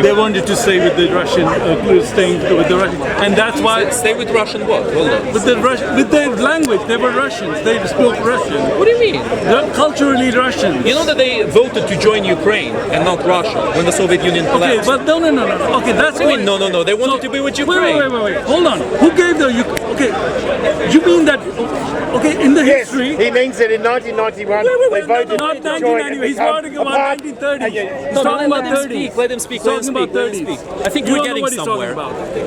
They wanted to stay with the Russian, staying with the Russian, and that's why. Stay with Russian what? Hold on. With their language, they were Russians. They spoke Russian. What do you mean? They're culturally Russian. You know that they voted to join Ukraine and not Russia when the Soviet Union Okay, collapsed. but no. Okay, that's What do you mean? No. They wanted to be with Ukraine. Wait. Hold on. Who gave the? Okay, you mean that? Okay, in the Yes, history. he means that in 1991 they voted Not to join. 1990. He's talking about 1930. He's talking about 30. Let him speak. Let him speak. Let him speak. I think we're getting somewhere.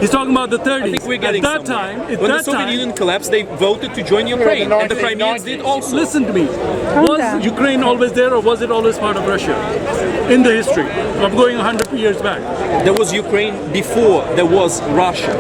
He's talking about the 30s. I think we're getting At that somewhere. time, When the Soviet Union collapsed, they voted to join Ukraine, and the Crimeans did also. Listen to me. Was Ukraine always there, or was it always part of Russia? In the history, I'm going 100 years back. There was Ukraine before there was Russia.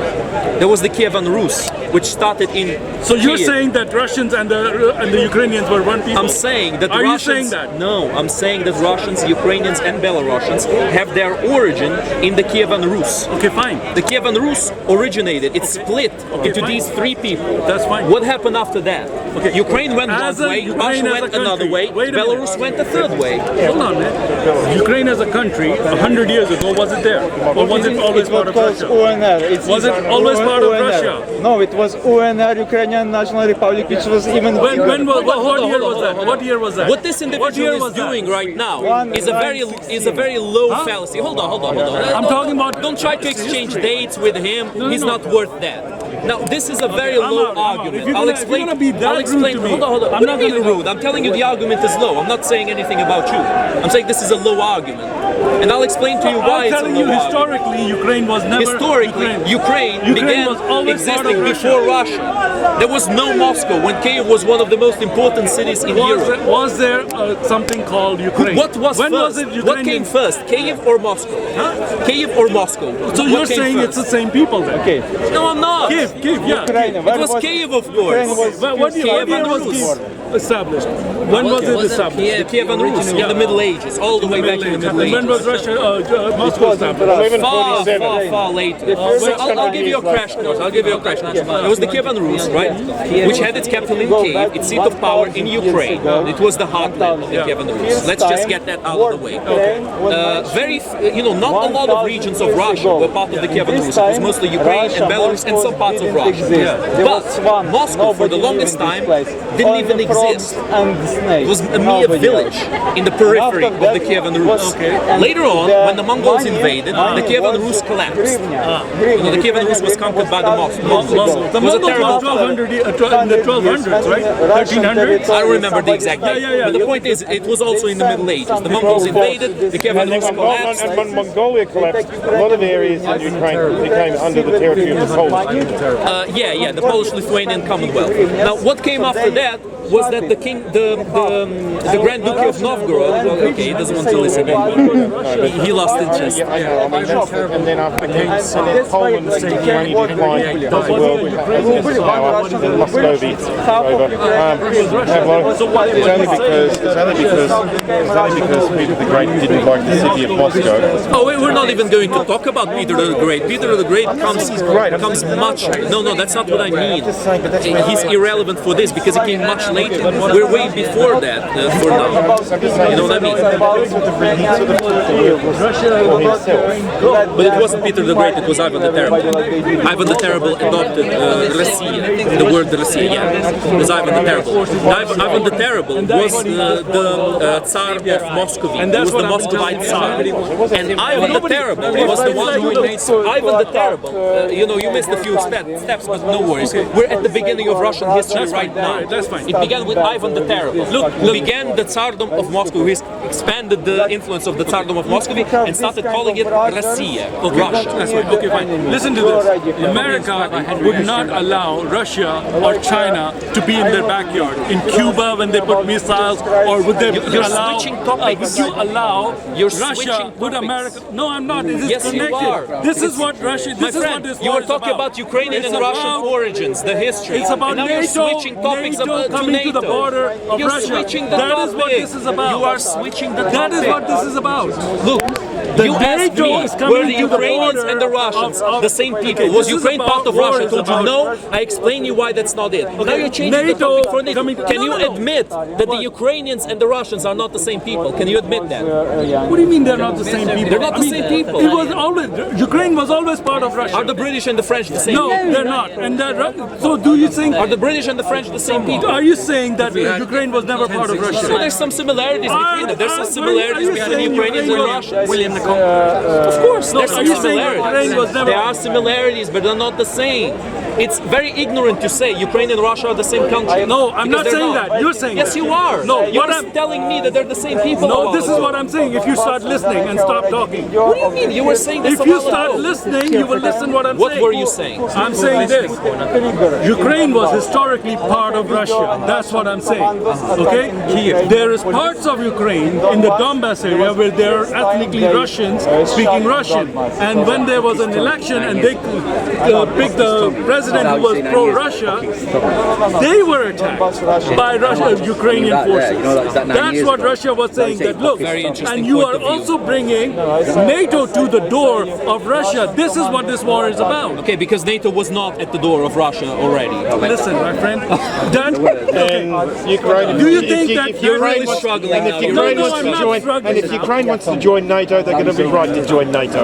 There was the Kievan Rus, which started in. So you're Kiev. saying that Russians and the Ukrainians were one people? I'm saying that Are Russians. you saying that? No, I'm saying that Russians, Ukrainians, and Belarusians have their origin in the Kievan Rus. Okay, fine. The Kievan Rus originated. It split into fine. these three people. That's fine. What happened after that? Okay. Ukraine went one As a way, Ukraine Russia as a went another country. way, Wait a Belarus minute. went a third way. Hold on, man. Ukraine as a country, 100 years ago, was it there? Or was it always part of called Russia? UNR. Was it always part of UNR. Russia? No, it was UNR, Ukrainian National Republic, which was even. When was, Hold on, what hold year on, was hold that? on, hold What on. year was that? What this individual is doing right now is a very low fallacy. Hold on. I'm talking about. Don't try to exchange dates with him. He's not worth that. Now, this is a very I'm low out, I'm out. argument. If you're I'll gonna- if explain. you're gonna be that I'll explain. rude to me, Hold on. I'm What not do you mean gonna- rude? I'm telling you the argument is low. I'm not saying anything about you. I'm saying this is a low argument, and I'll explain to you why I'm it's a telling low you, argument. historically, Ukraine was never. Historically, Ukraine began was always part existing of before Russia. There was no Moscow when Kiev was one of the most important cities in Europe. Was there something called Ukraine? What was when first? was it What Ukrainian? came first, Kiev or Moscow? Kiev or Moscow? So What you're came saying first? it's the same people then? Okay. No, I'm not. Kiev, yeah. Ukraine. It was Kiev, of course. What year Kiev and was Rus. Kiev established? When was it established? The Kiev and Rus in the Middle Ages, all the way back in the Middle When was Ages. Russia, Moscow established? 1147. Far later. So I'll give you a crash course. It was the Kievan Rus, right? Which had its capital in Kiev, its seat of power in Ukraine. It was the heartland of the Kievan Rus. Let's just get that out of the way. Not a lot of regions of Russia were part of the Kievan Rus. It was mostly Ukraine and Belarus and some parts of Russia. But Moscow, for the longest time, didn't even exist. It was a mere village in the periphery of the Kievan Rus. Later on, when the Mongols invaded, the Kievan Rus collapsed. The Kievan Rus was conquered by the Mongols. The It was a Mongols terrible was 1200, in the 1200s, right? 1300s? I don't remember the exact date, Yeah. but the point is, it was also in the Middle Ages. The Mongols invaded, the Kievan Rus collapsed. And when Mongolia collapsed, a lot of areas in Ukraine became under the territory of the Poles. The Polish-Lithuanian Commonwealth. Now, what came after that was that the king, the Grand Duke of Novgorod. Okay, he doesn't want to listen anymore. He lost interest. And then after Poland and Germany declined, the world was power, the Muscovy over. It's only because Peter the Great didn't like the city of Moscow. Oh, we're not even going to talk about Peter the Great. Peter the Great comes much. No, that's not what I mean. He's irrelevant for this because he came much later. We're way before that for now. You know what I mean? But it wasn't Peter the Great, it was Ivan the Terrible. Ivan the Terrible adopted Russia, the word Russia, it was Ivan the Terrible. Ivan the Terrible was the Tsar of Muscovy. He was the Muscovite Tsar. And Ivan the Terrible was the one who made Ivan the Terrible. You missed a few steps, but no worries. We're at the beginning of Russian history right now. That's fine. It began with Ivan the Terrible. Who began the Tsardom of Moscow, who expanded the influence of the Tsardom of Muscovy and started calling it Russia, Russia. That's fine. Okay, fine. Listen to this. America would not allow Russia or China to be in their backyard. In Cuba, when they put missiles, or would they You're allow? switching topics. Would you allow You're Russia? switching Would topics. America? No, I'm not. It is Yes, you connected. are. This is what Russia. My This is what friend, this you war were is talking about Ukrainian and Russian origins, the history. It's about and now NATO, you're switching topics NATO to coming NATO. to the border of You're Russia. switching the That topic. is what this is about. You are switching the topic. That is what this is about. Look, You asked NATO me, is coming were the to the Ukrainians border and the Russians of- the same people? Okay, Was this is Ukraine about part of war Russia? I is told you about- no. I explained you why that's not it. Now you're changing the NATO topic for NATO. coming- Can you No, no. admit that the Ukrainians and the Russians are not the same people? Can you admit that? What do you mean they're not the same people? They're not the same people. It was always Ukraine was always part of Russia. Are the British and the French the same No, people? they're not. And so do you think? Are the British and the French the same people? Are you saying that Ukraine was never part of So Russia? there's some similarities between them. There's some similarities are you between the saying Ukrainians and Ukraine Russians. was- Of course, there's are some you saying Ukraine similarities. was never- There are similarities, but they're not the same. It's very ignorant to say Ukraine and Russia are the same country. No, I'm Because not they're saying that. You're saying Yes, that. you are. No, you're what I'm- telling me that they're the same people. No, this is what I'm saying. If you start listening and stop talking. What do you mean? You were saying this If a you while start ago. listening, you will listen what I'm What saying. were you saying? I'm saying this. Ukraine was historically part of Russia. That's what I'm saying. Okay? There is parts of Ukraine in the Donbass area where there are ethnically Russians speaking Russian. And when there was an election and they picked the president who was pro-Russia, they were attacked by Ukrainian forces. That's what Russia was saying. That look, and you are also bringing NATO to the door of Russia. This is what this war is about. Okay, because NATO was not at the door of Russia already. Listen, my friend. Done? Okay. Ukraine. Do you think that if you're Ukraine really wants- struggling and if now? Ukraine No, wants I'm to not join, struggling. and if Ukraine wants to join NATO, they're going to be right to join NATO.